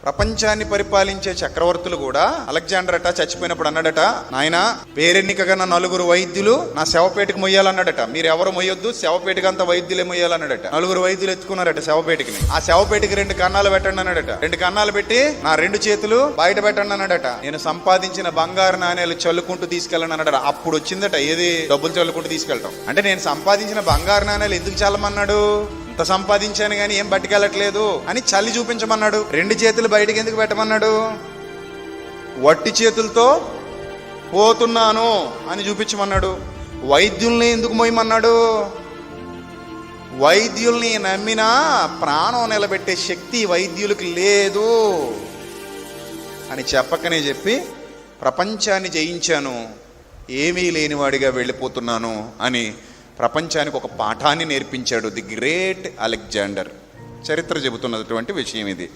ప్రపంచాన్ని పరిపాలించే చక్రవర్తులు కూడా అలెగ్జాండర్ అట చచ్చిపోయినప్పుడు అన్నాడట, నాయన పేరెన్నికగా నా 4 వైద్యులు నా శవపేటకు మొయ్యాలన్నాడట. మీరు ఎవరు మొయ్యొద్దు, శవపేటకి అంతా వైద్యులే మొయ్యాలన్నాడట. 4 వైద్యులు ఎత్తుకున్నారట శవపేటకి. ఆ శవపేటకి 2 కన్నాలు పెట్టండి అన్నాడట. 2 కన్నాలు పెట్టి నా 2 చేతులు బయట పెట్టండి అన్నాడట. నేను సంపాదించిన బంగారు నాణ్యాలు చల్లుకుంటూ తీసుకెళ్ళను అన్నాడట. అప్పుడు వచ్చిందట ఏది, డబ్బులు చల్లుకుంటూ తీసుకెళ్ళటం. అంటే నేను సంపాదించిన బంగారు నాణ్యాలు ఎందుకు చల్లమన్నాడు? ఇంత సంపాదించాను కానీ ఏం పట్టుకెళ్ళట్లేదు అని చల్లి చూపించమన్నాడు. 2 చేతులు బయటకి ఎందుకు పెట్టమన్నాడు? వట్టి చేతులతో పోతున్నాను అని చూపించమన్నాడు. వైద్యుల్ని ఎందుకు మోయమన్నాడు? వైద్యుల్ని నమ్మినా ప్రాణం నిలబెట్టే శక్తి వైద్యులకు లేదు అని చెప్పకనే చెప్పి ప్రపంచాన్ని జయించాను, ఏమీ లేనివాడిగా వెళ్ళిపోతున్నాను అని ప్రపంచానికి ఒక పాఠాన్ని నేర్పించాడు ది గ్రేట్ అలెగ్జాండర్. చరిత్ర చెబుతున్నటువంటి విషయం ఇది.